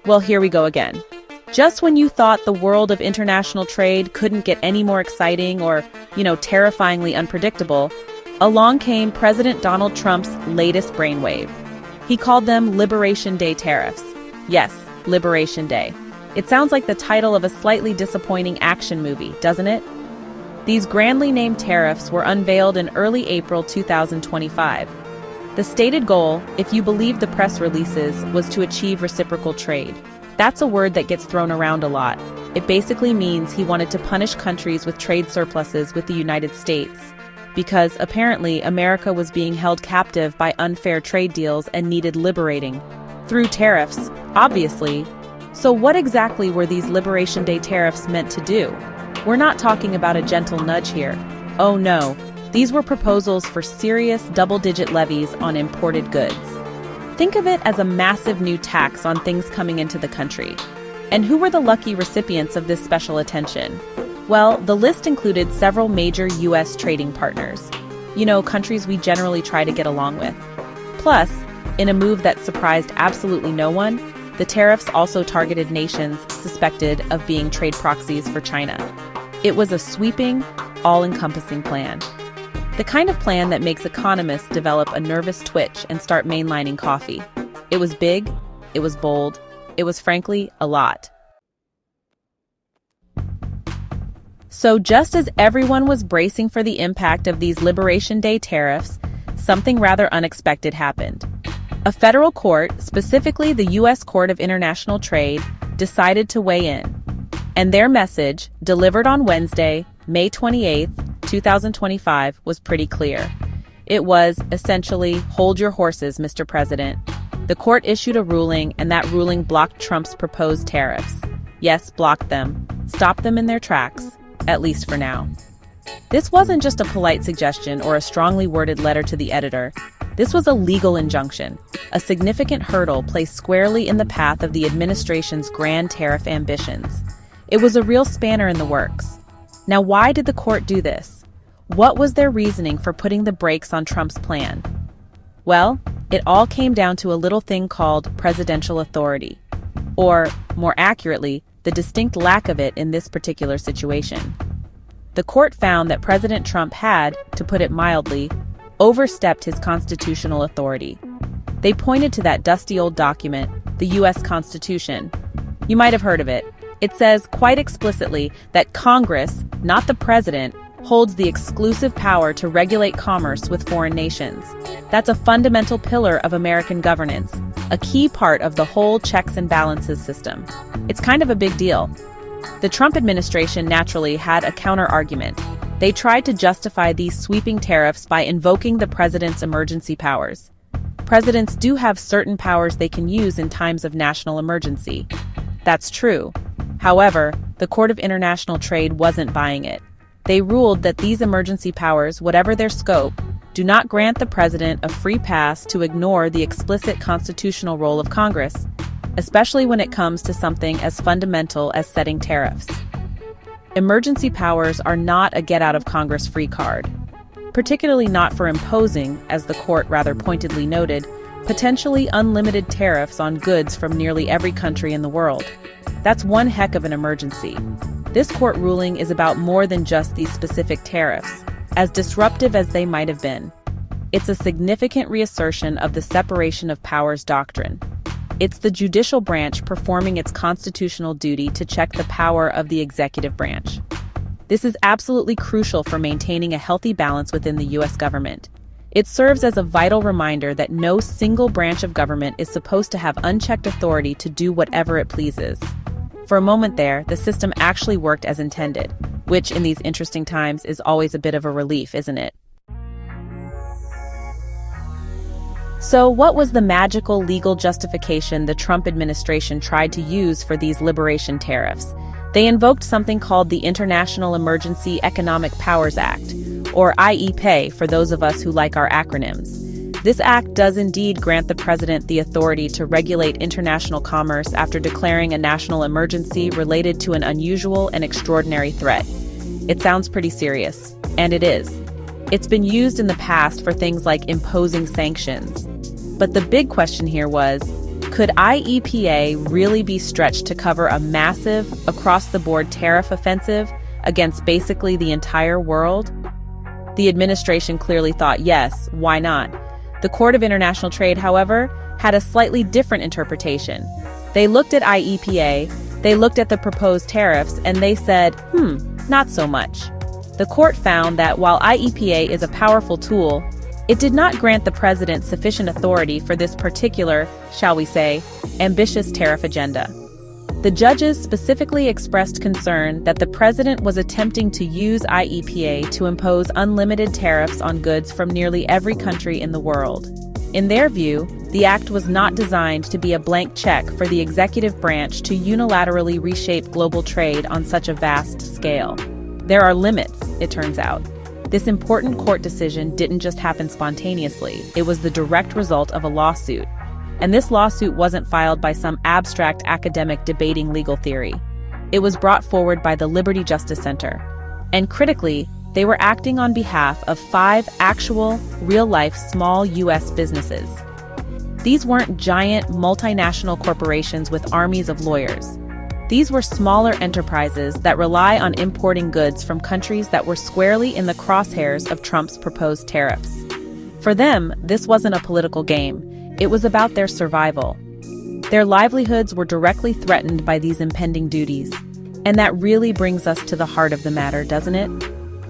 Well, here we go again. Just when you thought the world of international trade couldn't get any more exciting or, terrifyingly unpredictable, along came President Donald Trump's latest brainwave. He called them Liberation Day tariffs. Yes, Liberation Day. It sounds like the title of a slightly disappointing action movie, doesn't it? These grandly named tariffs were unveiled in early April 2025. The stated goal, if you believe the press releases, was to achieve reciprocal trade. That's a word that gets thrown around a lot. It basically means he wanted to punish countries with trade surpluses with the United States, because apparently America was being held captive by unfair trade deals and needed liberating. Through tariffs, obviously. So what exactly were these Liberation Day tariffs meant to do? We're not talking about a gentle nudge here. Oh no, these were proposals for serious double-digit levies on imported goods. Think of it as a massive new tax on things coming into the country. And who were the lucky recipients of this special attention? Well, the list included several major U.S. trading partners. Countries we generally try to get along with. Plus, in a move that surprised absolutely no one, the tariffs also targeted nations suspected of being trade proxies for China. It was a sweeping, all-encompassing plan. The kind of plan that makes economists develop a nervous twitch and start mainlining coffee. It was big, it was bold, it was frankly a lot. So just as everyone was bracing for the impact of these Liberation Day tariffs, something rather unexpected happened. A federal court, specifically the U.S. Court of International Trade, decided to weigh in. And their message, delivered on Wednesday, May 28, 2025, was pretty clear. It was, essentially, hold your horses, Mr. President. The court issued a ruling, and that ruling blocked Trump's proposed tariffs. Yes, blocked them. Stopped them in their tracks, at least for now. This wasn't just a polite suggestion or a strongly worded letter to the editor. This was a legal injunction, a significant hurdle placed squarely in the path of the administration's grand tariff ambitions. It was a real spanner in the works. Now, why did the court do this? What was their reasoning for putting the brakes on Trump's plan? Well, it all came down to a little thing called presidential authority. Or, more accurately, the distinct lack of it in this particular situation. The court found that President Trump had, to put it mildly, overstepped his constitutional authority. They pointed to that dusty old document, the U.S. Constitution. You might have heard of it. It says quite explicitly that Congress, not the president, holds the exclusive power to regulate commerce with foreign nations. That's a fundamental pillar of American governance, a key part of the whole checks and balances system. It's kind of a big deal. The Trump administration naturally had a counter-argument. They tried to justify these sweeping tariffs by invoking the president's emergency powers. Presidents do have certain powers they can use in times of national emergency. That's true. However, the Court of International Trade wasn't buying it. They ruled that these emergency powers, whatever their scope, do not grant the president a free pass to ignore the explicit constitutional role of Congress, especially when it comes to something as fundamental as setting tariffs. Emergency powers are not a get-out-of-Congress free card, particularly not for imposing, as the court rather pointedly noted, potentially unlimited tariffs on goods from nearly every country in the world. That's one heck of an emergency. This court ruling is about more than just these specific tariffs, as disruptive as they might have been. It's a significant reassertion of the separation of powers doctrine. It's the judicial branch performing its constitutional duty to check the power of the executive branch. This is absolutely crucial for maintaining a healthy balance within the U.S. government. It serves as a vital reminder that no single branch of government is supposed to have unchecked authority to do whatever it pleases. For a moment there, the system actually worked as intended, which in these interesting times is always a bit of a relief, isn't it? So what was the magical legal justification the Trump administration tried to use for these liberation tariffs? They invoked something called the International Emergency Economic Powers Act, or IEPA for those of us who like our acronyms. This act does indeed grant the president the authority to regulate international commerce after declaring a national emergency related to an unusual and extraordinary threat. It sounds pretty serious, and it is. It's been used in the past for things like imposing sanctions. But the big question here was, Could IEPA really be stretched to cover a massive, across-the-board tariff offensive against basically the entire world? The administration clearly thought yes, why not? The Court of International Trade, however, had a slightly different interpretation. They looked at IEPA, they looked at the proposed tariffs, and they said, not so much. The court found that while IEPA is a powerful tool, it did not grant the president sufficient authority for this particular, shall we say, ambitious tariff agenda. The judges specifically expressed concern that the president was attempting to use IEPA to impose unlimited tariffs on goods from nearly every country in the world. In their view, the act was not designed to be a blank check for the executive branch to unilaterally reshape global trade on such a vast scale. There are limits, it turns out. This important court decision didn't just happen spontaneously, it was the direct result of a lawsuit. And this lawsuit wasn't filed by some abstract academic debating legal theory. It was brought forward by the Liberty Justice Center. And critically, they were acting on behalf of 5 actual, real-life small U.S. businesses. These weren't giant, multinational corporations with armies of lawyers. These were smaller enterprises that rely on importing goods from countries that were squarely in the crosshairs of Trump's proposed tariffs. For them, this wasn't a political game. It was about their survival. Their livelihoods were directly threatened by these impending duties. And that really brings us to the heart of the matter, doesn't it?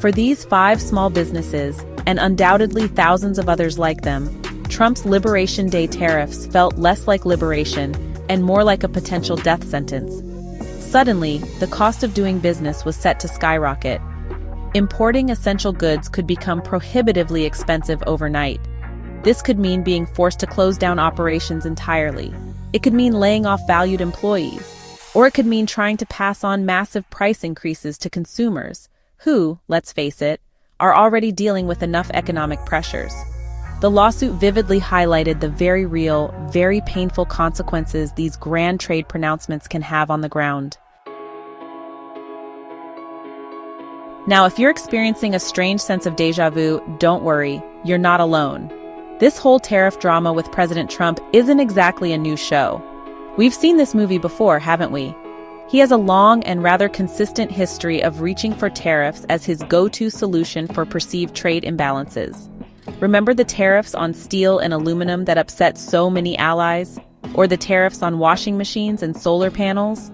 For these 5 small businesses, and undoubtedly thousands of others like them, Trump's Liberation Day tariffs felt less like liberation and more like a potential death sentence. Suddenly, the cost of doing business was set to skyrocket. Importing essential goods could become prohibitively expensive overnight. This could mean being forced to close down operations entirely. It could mean laying off valued employees. Or it could mean trying to pass on massive price increases to consumers, who, let's face it, are already dealing with enough economic pressures. The lawsuit vividly highlighted the very real, very painful consequences these grand trade pronouncements can have on the ground. Now, if you're experiencing a strange sense of déjà vu, don't worry, you're not alone. This whole tariff drama with President Trump isn't exactly a new show. We've seen this movie before, haven't we? He has a long and rather consistent history of reaching for tariffs as his go-to solution for perceived trade imbalances. Remember the tariffs on steel and aluminum that upset so many allies? Or the tariffs on washing machines and solar panels?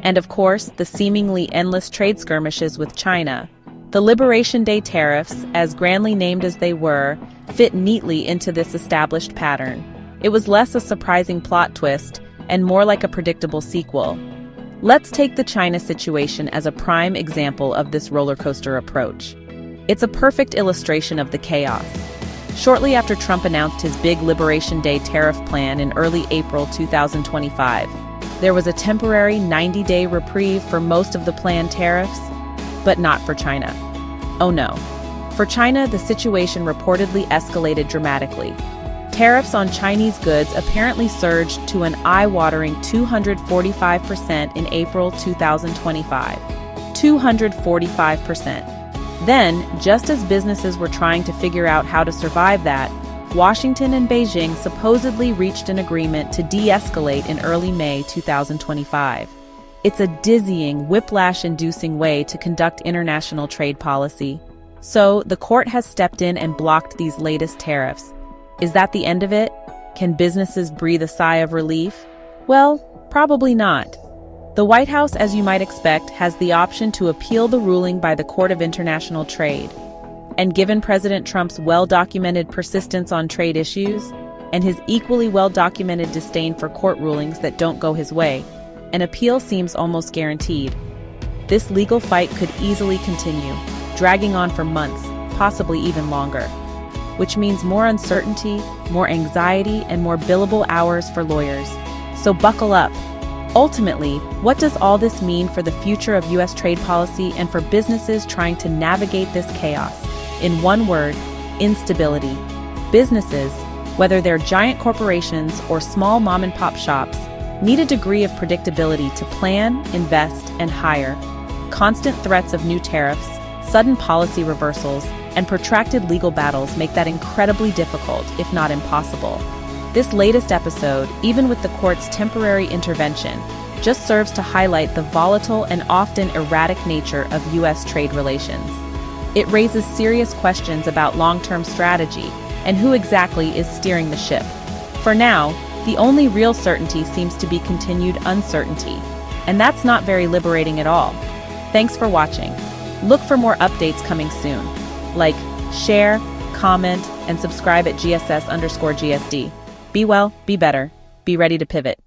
And of course, the seemingly endless trade skirmishes with China. The Liberation Day tariffs, as grandly named as they were, fit neatly into this established pattern. It was less a surprising plot twist and more like a predictable sequel. Let's take the China situation as a prime example of this roller coaster approach. It's a perfect illustration of the chaos. Shortly after Trump announced his big Liberation Day tariff plan in early April 2025, there was a temporary 90-day reprieve for most of the planned tariffs, but not for China. Oh no. For China, the situation reportedly escalated dramatically. Tariffs on Chinese goods apparently surged to an eye-watering 245% in April 2025. 245%. Then, just as businesses were trying to figure out how to survive that, Washington and Beijing supposedly reached an agreement to de-escalate in early May 2025. It's a dizzying, whiplash-inducing way to conduct international trade policy. So, the court has stepped in and blocked these latest tariffs. Is that the end of it? Can businesses breathe a sigh of relief? Well, probably not. The White House, as you might expect, has the option to appeal the ruling by the Court of International Trade. And given President Trump's well-documented persistence on trade issues, and his equally well-documented disdain for court rulings that don't go his way, an appeal seems almost guaranteed. This legal fight could easily continue, dragging on for months, possibly even longer. Which means more uncertainty, more anxiety, and more billable hours for lawyers. So buckle up. Ultimately, what does all this mean for the future of U.S. trade policy and for businesses trying to navigate this chaos? In one word, instability. Businesses, whether they're giant corporations or small mom-and-pop shops, need a degree of predictability to plan, invest, and hire. Constant threats of new tariffs, sudden policy reversals, and protracted legal battles make that incredibly difficult, if not impossible. This latest episode, even with the court's temporary intervention, just serves to highlight the volatile and often erratic nature of U.S. trade relations. It raises serious questions about long-term strategy and who exactly is steering the ship. For now, the only real certainty seems to be continued uncertainty, and that's not very liberating at all. Thanks for watching. Look for more updates coming soon. Like, share, comment, and subscribe at GSS _GSD. Be well, be better, be ready to pivot.